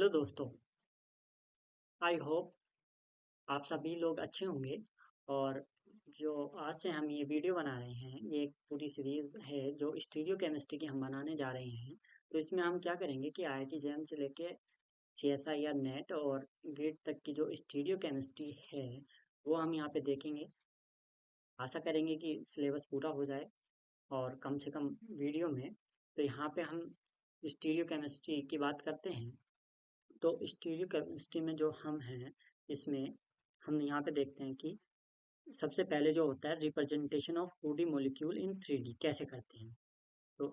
Hello दोस्तों। I hope आप सभी लोग अच्छे होंगे। और जो आज से हम ये वीडियो बना रहे हैं, ये एक पूरी सीरीज है जो स्टीरियो केमिस्ट्री की हम बनाने जा रहे हैं। तो इसमें हम क्या करेंगे कि आईआईटी जैम से लेके सीएसआई या नेट और गेट तक की जो स्टीरियो केमिस्ट्री है वो हम यहाँ पे देखेंगे। आशा करेंगे कि सिलेबस पूरा हो जाए और कम से कम वीडियो में। तो यहाँ पे हम स्टीरियो केमिस्ट्री की बात करते हैं। तो स्टीरियो केमिस्ट्री में जो हम हैं, इसमें हम यहाँ पे देखते हैं कि सबसे पहले जो होता है representation of 2D molecule in 3D कैसे करते हैं। तो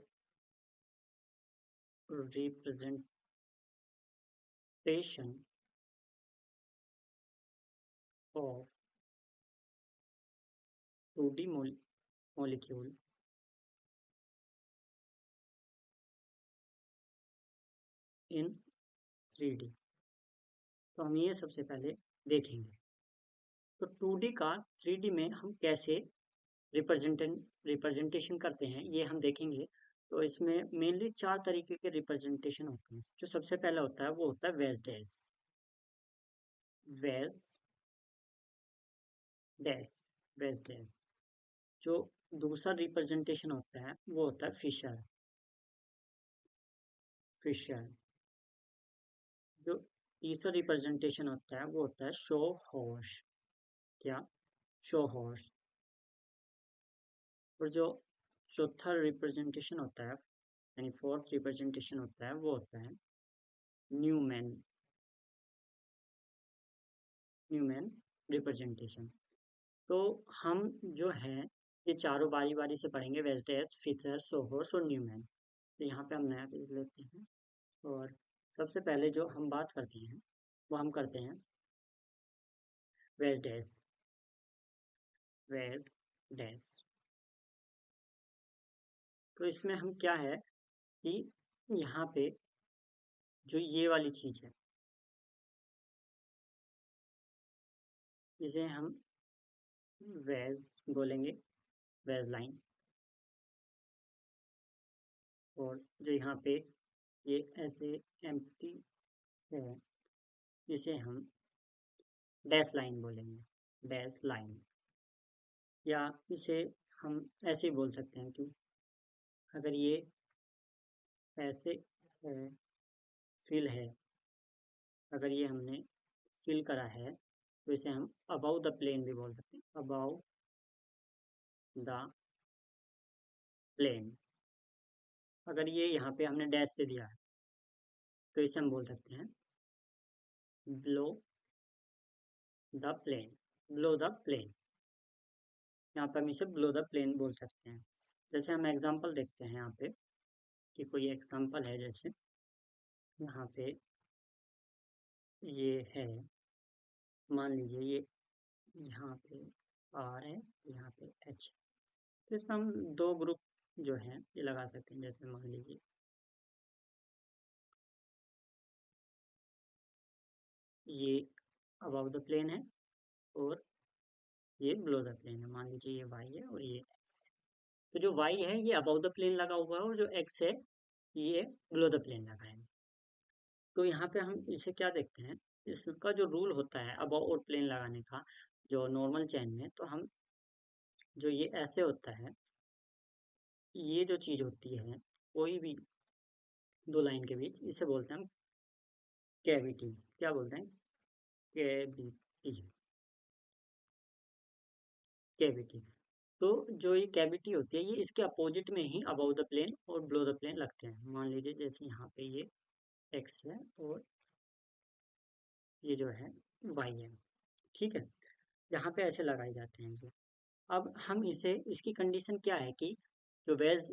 representation of 2D molecule in 3D, तो हम ये सबसे पहले देखेंगे। तो 2D का 3D में हम कैसे रिप्रेजेंटेशन करते हैं ये हम देखेंगे। तो इसमें मेनली 4 तरीके के रिप्रेजेंटेशन होते हैं। जो सबसे पहला होता है वो होता है veg dash. Veg dash veg dash. जो दूसरा रिप्रेजेंटेशन होता है वो होता है फिशर। फिशर। जो तीसरा रिप्रेजेंटेशन होता है वो होता है शो हॉर्स। क्या? Show horse. और जो चौथा रिप्रेजेंटेशन होता है यानी फोर्थ रिप्रेजेंटेशन होता है वो होता है न्यूमैन। Newman representation. तो हम जो है ये चारों बारी बारी से पढ़ेंगे, वेस्टेज, फिशर, सोहर्स और न्यूमैन। तो यहाँ पे हम नया पेज लेते हैं और सबसे पहले जो हम बात करते हैं वो हम करते हैं वेज डैश। Veg dash. तो इसमें हम क्या है कि यहाँ पे जो ये वाली चीज है इसे हम वेज बोलेंगे, वेज लाइन। और जो यहाँ पे ये ऐसे एम्प्टी है इसे हम डैश लाइन बोलेंगे, डैश लाइन। या इसे हम ऐसे ही बोल सकते हैं कि अगर ये ऐसे है, फिल है, अगर ये हमने फिल करा है तो इसे हम अबाउ द प्लेन भी बोल सकते हैं, अबाउ द प्लेन। अगर ये यहाँ पे हमने डैश से दिया है तो इसे हम बोल सकते हैं below the plane. Below the plane. यहाँ पे हम इसे ब्लो द प्लेन बोल सकते हैं। जैसे हम एग्जांपल देखते हैं यहाँ पे कि कोई एग्जांपल है, जैसे यहाँ पे ये है, मान लीजिए ये यहाँ पे आर है, यहाँ पे एच। तो इसमें हम दो ग्रुप जो हैं ये लगा सकते हैं। जैसे मान लीजिए ये अबाउ द प्लेन है और ये बिलो द प्लेन है। मान लीजिए ये वाई है और ये एक्स है। तो जो वाई है ये अबाउ द प्लेन लगा हुआ है और जो एक्स है ये बिलो द प्लेन लगा है। तो यहाँ पे हम इसे क्या देखते हैं, इसका जो रूल होता है अबाउ और प्लेन लगाने का, जो नॉर्मल चैन में, तो हम जो ये ऐसे होता है, ये जो चीज होती है कोई भी दो लाइन के बीच, इसे बोलते हैं हम कैविटी। क्या बोलते हैं? कैविटी। कैविटी। तो जो ये कैविटी होती है ये इसके अपोजिट में ही अबाउ द प्लेन और बिलो द प्लेन लगते हैं। मान लीजिए जैसे यहाँ पे ये एक्स है और ये जो है वाई है। ठीक है, यहाँ पे ऐसे लगाए जाते हैं ये। अब हम इसे, इसकी कंडीशन क्या है कि जो वेज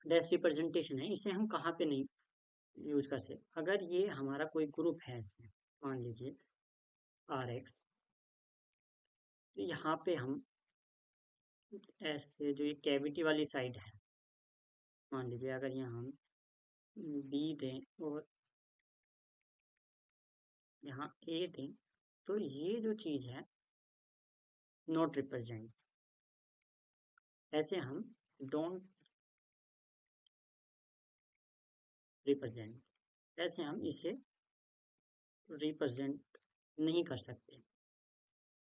डैश रिप्रेजेंटेशन है इसे हम कहाँ पे नहीं यूज कर सकते। अगर ये हमारा कोई ग्रुप है, इसमें मान लीजिए आर एक्स, तो यहाँ पे हम ऐसे जो ये कैविटी वाली साइड है, मान लीजिए अगर यहाँ हम बी दें और यहाँ ए दें, तो ये जो चीज है नॉट रिप्रेजेंट, ऐसे हम डोंट रिप्रेजेंट ऐसे हम इसे रिप्रेजेंट नहीं कर सकते।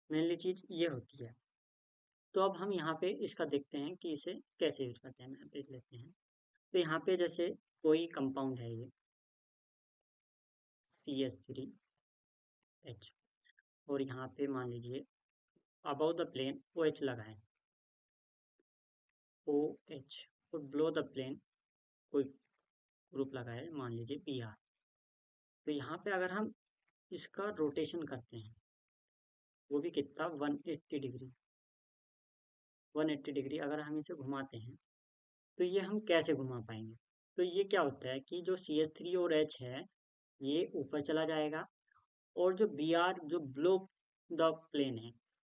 मेनली चीज़ ये होती है। तो अब हम यहाँ पे इसका देखते हैं कि इसे कैसे यूज करते हैं। मैं देख लेते हैं। तो यहाँ पे जैसे कोई कंपाउंड है ये CH3H, और यहाँ पे मान लीजिए अबाउ द प्लेन OH लगा है, OH, और बिलो द प्लेन कोई ग्रुप लगा है, मान लीजिए Br। तो यहाँ पे अगर हम इसका रोटेशन करते हैं, वो भी कितना, 180 डिग्री, 180 डिग्री अगर हम इसे घुमाते हैं, तो ये हम कैसे घुमा पाएंगे? तो ये क्या होता है कि जो CH3 और H है, ये ऊपर चला जाएगा, और जो Br जो बिलो द प्लेन है,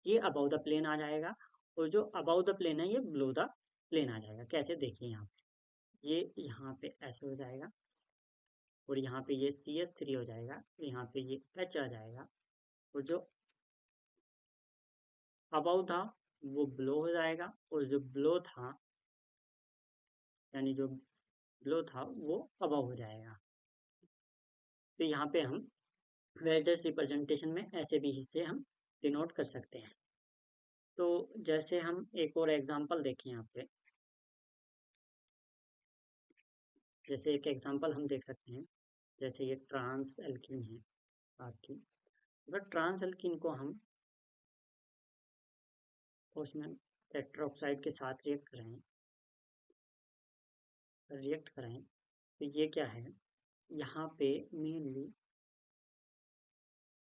ये अबाउ द प्लेन आ जाएगा, और जो अबाउ द प्लेन है ये बिलो द प्लेन आ जाएगा। कैसे, देखिए यहाँ पे ये यहाँ पे ऐसे हो जाएगा, और यहाँ पे ये CH3 हो जाएगा, यहाँ पे ये H आ जाएगा, और जो अबाउ था वो बिलो हो जाएगा, और जो बिलो था, यानी जो बिलो था वो अबाउ हो जाएगा। तो यहाँ पे हम वेक्टर्स रिप्रेजेंटेशन में ऐसे भी इसे हम डिनोट कर सकते हैं। तो जैसे हम एक और एग्जांपल देखें यहाँ पे, जैसे एक एग्जांपल हम देख सकते हैं, जैसे ये ट्रांस एल्कीन है आपकी। अगर ट्रांस एल्कीन को हम उसमें टेट्राऑक्साइड के साथ रिएक्ट कराएं, तो ये क्या है, यहाँ पे मेनली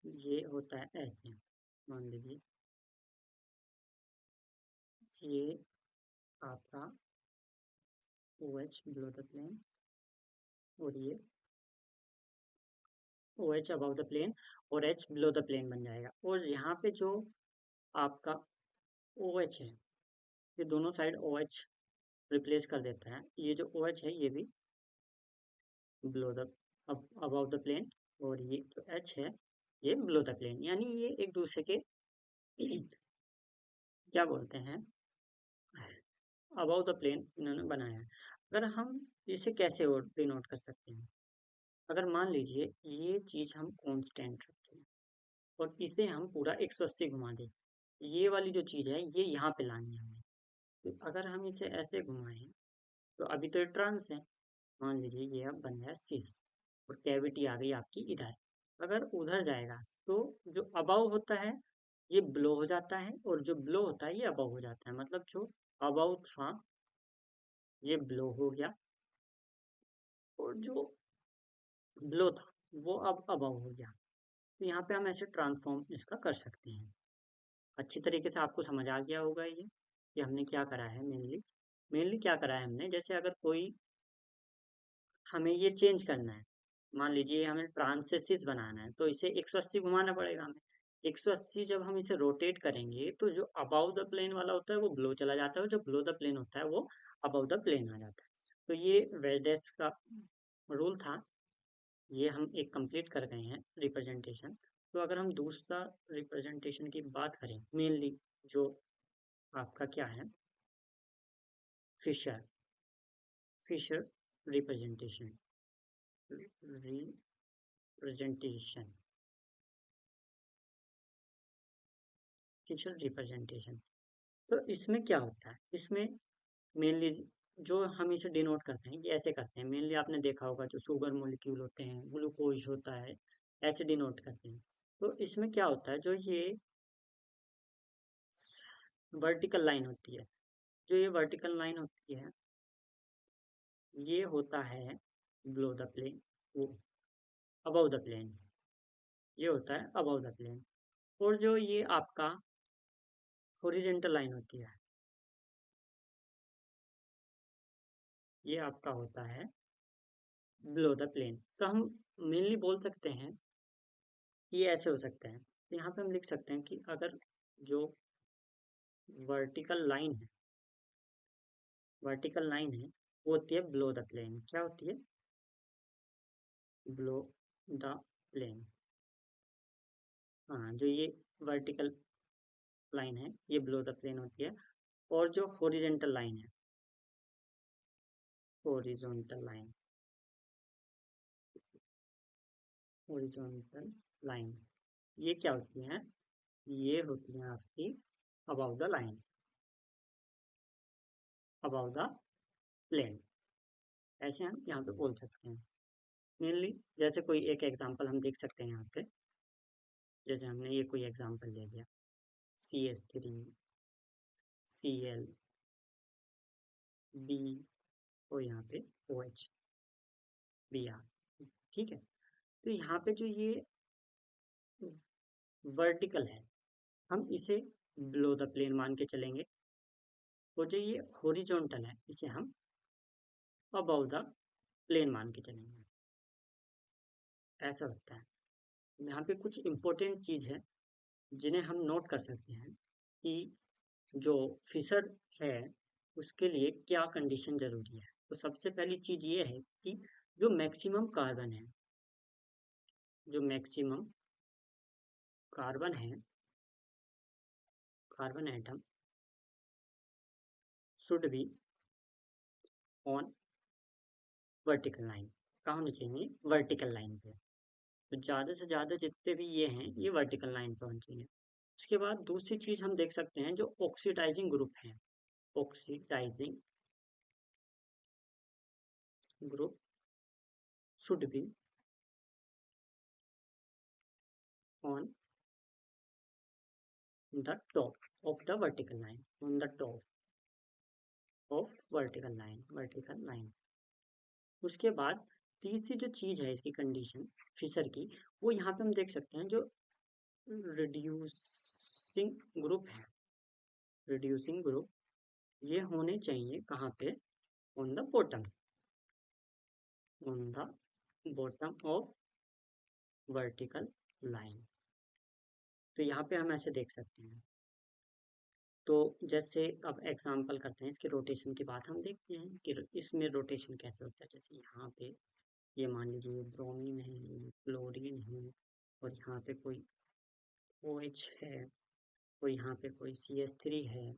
ये होता है ऐसे, मान लीजिए ये आपका OH बिलो द प्लेन, और ये OH अबव द प्लेन, और H बिलो द प्लेन बन जाएगा। और यहाँ पे जो आपका OH है, ये दोनों साइड OH रिप्लेस कर देता है। ये जो OH है ये भी below the above the plane, और ये जो H है ये बिलो द प्लेन, यानी ये एक दूसरे के क्या बोलते हैं, अबव द प्लेन इन्होंने बनाया है। अगर हम इसे कैसे डिनोट कर सकते हैं, अगर मान लीजिए ये चीज़ हम कांस्टेंट रखते हैं, और इसे हम पूरा 180 घुमा दें, ये वाली जो चीज़ है ये यहाँ पे लानी है हमें। तो अगर हम इसे ऐसे घुमाएं, तो अभी तो ये ट्रांस है, मान लीजिए ये अब बन गया सिस, और कैविटी आ गई आपकी इधर। अगर उधर जाएगा तो जो अबाव होता है ये ब्लो हो जाता है, और जो ब्लो होता है ये अबाव हो जाता है। मतलब जो अबाव था ये ब्लो हो गया, और जो ब्लो था वो अब अबाव हो गया। तो यहाँ पे हम ऐसे ट्रांसफॉर्म इसका कर सकते हैं। अच्छी तरीके से आपको समझ आ गया होगा ये कि हमने क्या करा है। मेनली क्या करा है हमने, जैसे अगर कोई हमें ये चेंज करना है, मान लीजिए हमें ट्रांसेसिस बनाना है, तो इसे 180 घुमाना पड़ेगा हमें। 180 जब हम इसे रोटेट करेंगे, तो जो अबाउ द प्लेन वाला होता है वो ब्लो चला जाता है, और जो ब्लो द प्लेन होता है वो अबाउ द प्लेन आ जाता है। तो ये वेल्डेस का रूल था, ये हम एक कंप्लीट कर गए हैं रिप्रेजेंटेशन। तो अगर हम दूसरा रिप्रेजेंटेशन की बात करें, मेनली जो आपका क्या है, Fischer Fischer representation representation Fischer representation. तो इसमें क्या होता है, इसमें मेनली जो हम इसे डिनोट करते हैं ये ऐसे करते हैं। मेनली आपने देखा होगा जो शुगर मोलिक्यूल होते हैं, ग्लूकोज होता है, ऐसे डिनोट करते हैं। तो इसमें क्या होता है, जो ये वर्टिकल लाइन होती है, जो ये वर्टिकल लाइन होती है, ये होता है बिलो द प्लेन, वो अबव द प्लेन, ये होता है अबव द प्लेन। और जो ये आपका हॉरिजेंटल लाइन होती है, ये आपका होता है बिलो द प्लेन। तो हम मेनली बोल सकते हैं, ये ऐसे हो सकता है। तो यहाँ पे हम लिख सकते हैं कि अगर जो वर्टिकल लाइन है, वर्टिकल लाइन है वो होती है बिलो द प्लेन। क्या होती है, बिलो द प्लेन। हाँ, जो ये वर्टिकल लाइन है ये बिलो द प्लेन होती है। और जो हॉरिजेंटल लाइन है, हॉरिजॉन्टल लाइन, हॉरिजॉन्टल लाइन, ये क्या होती हैं? ये होती हैं आपकी about the line, about the plane, ऐसे हम यहाँ पे बोल सकते हैं मेनली। जैसे कोई एक एग्जांपल हम देख सकते हैं यहाँ पे, जैसे हमने ये कोई एग्जांपल ले लिया, CH3 Cl B और यहाँ पे OH Br, ठीक है। तो यहाँ पे जो ये वर्टिकल है, हम इसे बिलो द प्लेन मान के चलेंगे, और जो ये हॉरिजॉन्टल है इसे हम अबव द प्लेन मान के चलेंगे, ऐसा होता है। यहाँ पे कुछ इम्पोर्टेंट चीज़ है जिन्हें हम नोट कर सकते हैं कि जो फिशर है उसके लिए क्या कंडीशन जरूरी है। तो सबसे पहली चीज़ ये है कि जो मैक्सिमम कार्बन है, जो मैक्सिमम कार्बन है, carbon atom should be on vertical line, कहाँ होनी चाहिए? वर्टिकल लाइन पे। तो ज़्यादा से ज़्यादा जितने भी ये हैं ये वर्टिकल लाइन पे होनी चाहिए। उसके बाद दूसरी चीज़ हम देख सकते हैं जो ऑक्सीडाइजिंग ग्रुप है, oxidising group should be on the top of the vertical line, on the top of vertical line, vertical line. उसके बाद तीसरी जो चीज़ है इसकी कंडीशन फिशर की, वो यहाँ पे हम देख सकते हैं जो रिड्यूसिंग ग्रुप है, रिड्यूसिंग ग्रुप ये होने चाहिए कहाँ पे? On the bottom, on the bottom of vertical line. तो यहाँ पे हम ऐसे देख सकते हैं। तो जैसे अब एग्जांपल करते हैं, इसके रोटेशन की बात हम देखते हैं कि इसमें रोटेशन कैसे होता है। जैसे यहाँ पे ये मान लीजिए ब्रोमीन है, ये क्लोरीन है, और यहाँ पे कोई OH है, और यहाँ पे कोई CH3 है।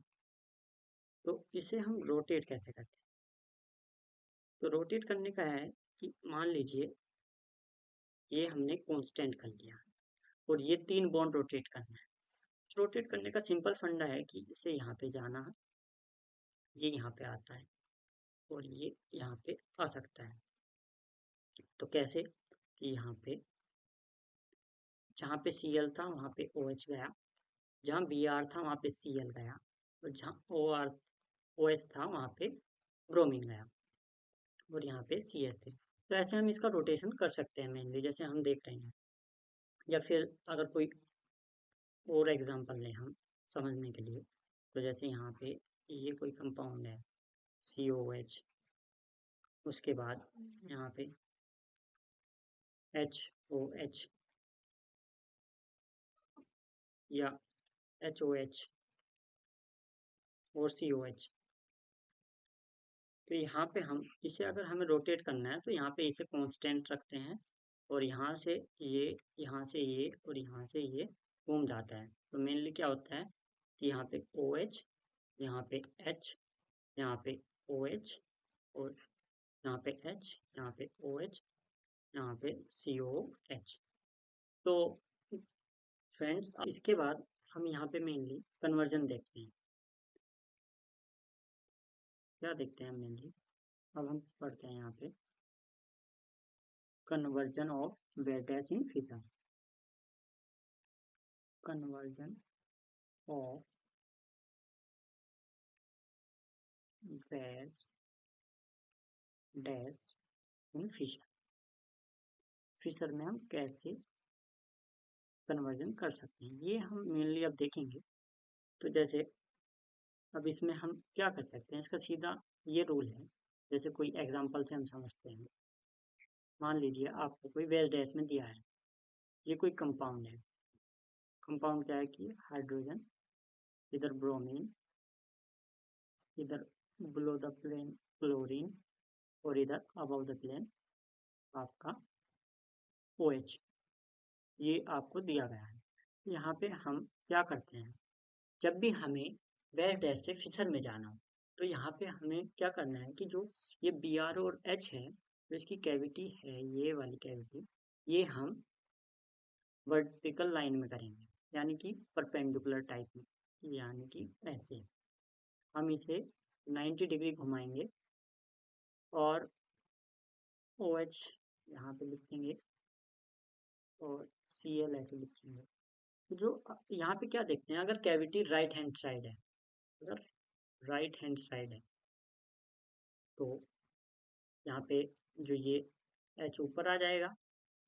तो इसे हम रोटेट कैसे करते हैं? तो रोटेट करने का है कि मान लीजिए ये हमने कांस्टेंट कर लिया और ये 3 बॉन्ड रोटेट करना है। रोटेट करने का सिंपल फंडा है कि इसे यहाँ पे जाना है, ये यहाँ पे आता है, और ये यहाँ पे आ सकता है। तो कैसे? कि यहाँ पे जहाँ पे Cl था वहाँ पे OH गया, जहाँ Br था वहाँ पे Cl गया, और जहाँ OH था वहाँ पे ब्रोमीन गया, और यहाँ पे CH3। तो ऐसे हम इसका रोटेशन कर सकते हैं मेनली, जैसे हम देख रहे हैं। या फिर अगर कोई और एग्जांपल लें हम समझने के लिए, तो जैसे यहाँ पे ये कोई कंपाउंड है COH, उसके बाद यहाँ पे HOH या HOH और COH। तो यहाँ पे हम इसे अगर हमें रोटेट करना है तो यहाँ पे इसे कांस्टेंट रखते हैं, और यहाँ से ये, यहाँ से ये, और यहाँ से ये घूम जाता है। तो मेनली क्या होता है कि यहाँ पे OH, यहाँ पे H, यहाँ पे OH, और यहाँ पे H, यहाँ पे OH, यहाँ पे COH। तो फ्रेंड्स इसके बाद हम यहाँ पे मेनली कन्वर्जन देखते हैं। क्या देखते हैं मेनली? अब हम पढ़ते हैं यहाँ पे conversion of wet gas in fission, conversion of gas dash in fission, Fischer में हम कैसे कन्वर्जन कर सकते हैं ये हम मेनली अब देखेंगे। तो जैसे अब इसमें हम क्या कर सकते हैं, इसका सीधा ये रूल है। जैसे कोई एग्जांपल से हम समझते हैं। मान लीजिए आपको कोई वेज डैश में दिया है, ये कोई कंपाउंड है। कंपाउंड क्या है कि हाइड्रोजन, इधर ब्रोमीन, इधर बिलो द प्लेन क्लोरीन, और इधर अबव द प्लेन आपका OH, ये आपको दिया गया है। यहाँ पे हम क्या करते हैं, जब भी हमें वेज डैश से फिशर में जाना हो तो यहाँ पे हमें क्या करना है कि जो ये Br और H है, तो इसकी कैविटी है ये वाली कैविटी, ये हम वर्टिकल लाइन में करेंगे, यानी कि परपेंडिकुलर टाइप में, यानी कि ऐसे हम इसे 90 डिग्री घुमाएंगे और ओ एच यहाँ पे लिखेंगे और सी एल ऐसे लिखेंगे। जो यहाँ पे क्या देखते हैं, अगर कैविटी राइट हैंड साइड है, अगर राइट हैंड साइड है तो यहाँ पे जो ये एच ऊपर आ जाएगा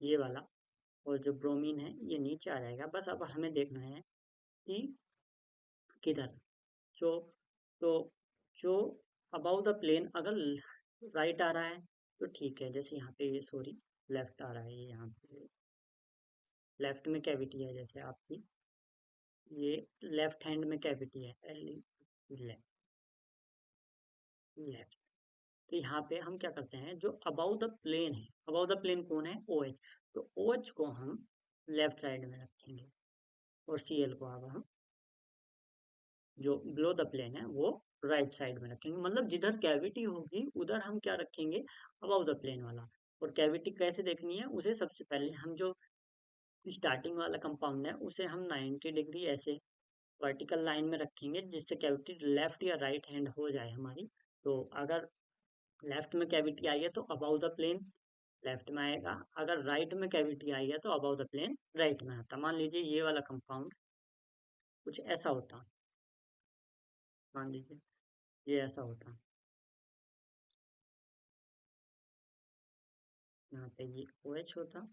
ये वाला, और जो ब्रोमीन है ये नीचे आ जाएगा। बस अब हमें देखना है कि किधर, जो तो जो अबाउ द प्लेन अगर राइट आ रहा है तो ठीक है, जैसे यहाँ पे ये सॉरी लेफ्ट आ रहा है, ये यहाँ पे लेफ्ट में कैविटी है, जैसे आपकी ये लेफ्ट हैंड में कैविटी है, लेफ्ट। तो यहाँ पे हम क्या करते हैं, जो अबाउ द प्लेन है, अबाउ द प्लेन कौन है, ओ एच, तो ओ एच को हम लेफ्ट साइड में रखेंगे और सी एल को अब हम जो बिलो द प्लेन है वो राइट साइड में रखेंगे। मतलब जिधर कैविटी होगी उधर हम क्या रखेंगे, अबाउ द प्लेन वाला। और कैविटी कैसे देखनी है, उसे सबसे पहले हम जो स्टार्टिंग वाला कंपाउंड है उसे हम 90 डिग्री ऐसे वर्टिकल लाइन में रखेंगे, जिससे कैविटी लेफ्ट या राइट हैंड हो जाए हमारी। तो अगर लेफ्ट में कैविटी आई है तो अबाउ द प्लेन लेफ्ट में आएगा, अगर राइट में कैविटी आई है तो अबाउ द प्लेन राइट में आता। मान लीजिए ये वाला कंपाउंड कुछ ऐसा होता, मान लीजिए ये ऐसा होता, यहाँ पे ये ओ एच होता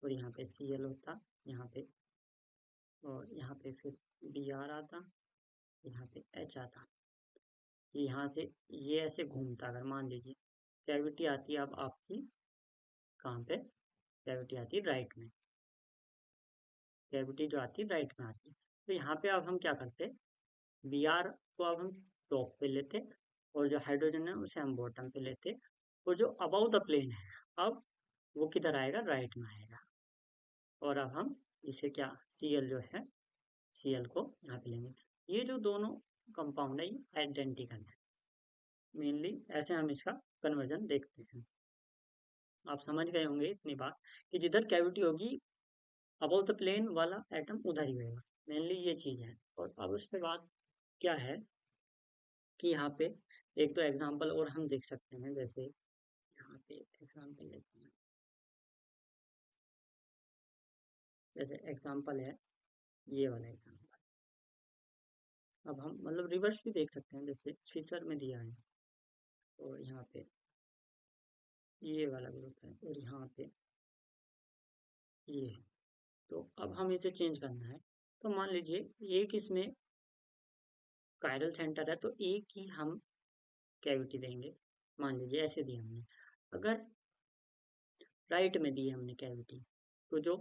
और यहाँ पे सी एल होता, यहाँ पे, और यहाँ पे फिर बी आर आता, यहाँ पे एच आता। यहाँ से ये ऐसे घूमता, अगर मान लीजिए कैविटी आती है अब आपकी कहाँ पे, कैविटी आती है राइट में, कैविटी जो आती है राइट में आती है। तो यहाँ पे अब हम क्या करते, बी आर को अब हम टॉप पे लेते और जो हाइड्रोजन है उसे हम बॉटम पे लेते, और जो अबाउ द प्लेन है अब वो किधर आएगा, राइट में आएगा। और अब हम इसे क्या, सी एल जो है, सी एल को यहाँ पे लेंगे। ये जो दोनों कंपाउंड है ये आइडेंटिकल है, मेनली ऐसे हम इसका कन्वर्जन देखते हैं। आप समझ गए होंगे इतनी बात कि जिधर कैविटी होगी अबाउ द प्लेन वाला एटम उधर ही होगा, मेनली ये चीज है। और अब उसके बाद क्या है कि यहाँ पे एक दो एग्जांपल और हम देख सकते हैं, जैसे यहाँ पे एग्जांपल लेते हैं, जैसे एग्जांपल है ये वाला एग्जांपल। अब हम मतलब रिवर्स भी देख सकते हैं, जैसे फिशर में दिया है और यहाँ पे ये वाला ग्रुप है और यहाँ पे ये है। तो अब हम इसे चेंज करना है, तो मान लीजिए एक इसमें कायरल सेंटर है तो एक ही हम कैविटी देंगे। मान लीजिए ऐसे दिया हमने, अगर राइट में दी हमने कैविटी तो जो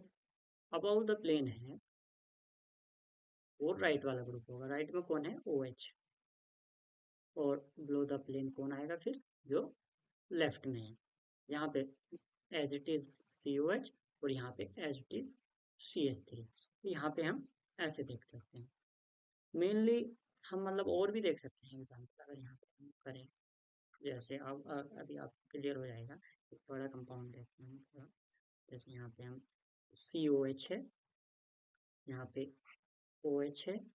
अबाउ द प्लेन है वो राइट वाला ग्रुप होगा, राइट में कौन है, ओ एच, और बिलो द प्लेन कौन आएगा फिर, जो लेफ्ट में है। यहाँ पे as it is C O H और यहाँ पे as it is C H three. तो यहाँ पे हम ऐसे देख सकते हैं मेनली। हम मतलब और भी देख सकते हैं एग्जाम्पल, अगर यहाँ पे हम करें, जैसे अब अभी आपको क्लियर हो जाएगा। एक बड़ा कंपाउंड देखते हैं थोड़ा, जैसे यहाँ पे हम सी ओ एच है, यहाँ पे ओ एच है,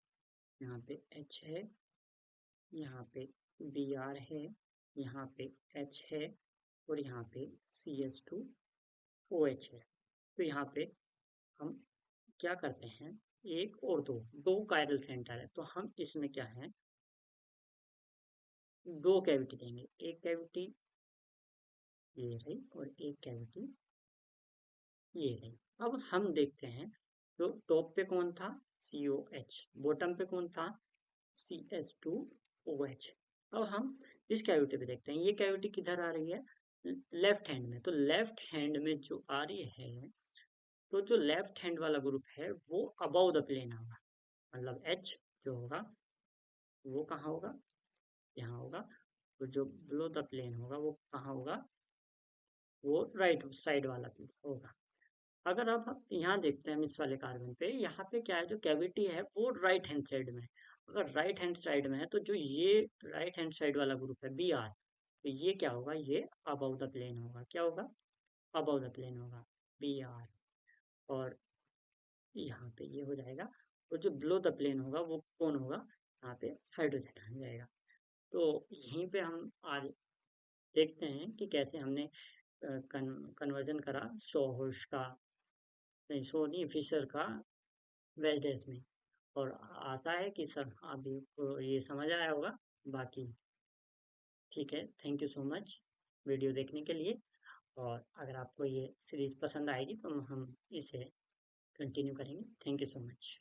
यहाँ पे एच है, यहाँ पे बी आर है, यहाँ पे एच है और यहाँ पे C H two O H है। तो यहाँ पे हम क्या करते हैं, एक और दो, दो कायरल सेंटर है तो हम इसमें क्या है, दो कैविटी देंगे। एक कैविटी ये रही और एक कैविटी ये रही। अब हम देखते हैं तो टॉप पे कौन था, सी ओ एच, बॉटम पे कौन था, C H two O H. अब हम इस कैविटी पे देखते हैं, ये कैविटी किधर आ रही है, लेफ्ट हैंड में। तो लेफ्ट हैंड में जो आ रही है, तो जो लेफ्ट हैंड वाला ग्रुप है वो अबाउ द प्लेन होगा, मतलब एच जो होगा वो कहाँ होगा, यहाँ होगा। तो जो बिलो द प्लेन होगा वो कहाँ होगा, वो राइट साइड वाला होगा। अगर आप यहाँ देखते हैं इस वाले कार्बन पे, यहाँ पे क्या है, जो कैविटी है वो राइट हैंड साइड में है। अगर राइट हैंड साइड में है तो जो ये राइट हैंड साइड वाला ग्रुप है बी आर, तो ये क्या होगा, ये अबाउ द प्लेन होगा। क्या होगा, अबाउ द प्लेन होगा, बी आर। और यहाँ पे ये हो जाएगा। और जो बिलो द प्लेन होगा वो कौन होगा, यहाँ पे हाइड्रोजन आ जाएगा। तो यहीं पे हम आज देखते हैं कि कैसे हमने कन्वर्जन करा सोहोर्स का, नहीं शो नहीं, फिशर का वेल्डेस में। और आशा है कि सब अभी को ये समझ आया होगा। बाकी ठीक है, thank you so much video देखने के लिए। और अगर आपको ये सीरीज पसंद आएगी तो हम इसे कंटिन्यू करेंगे। Thank you so much.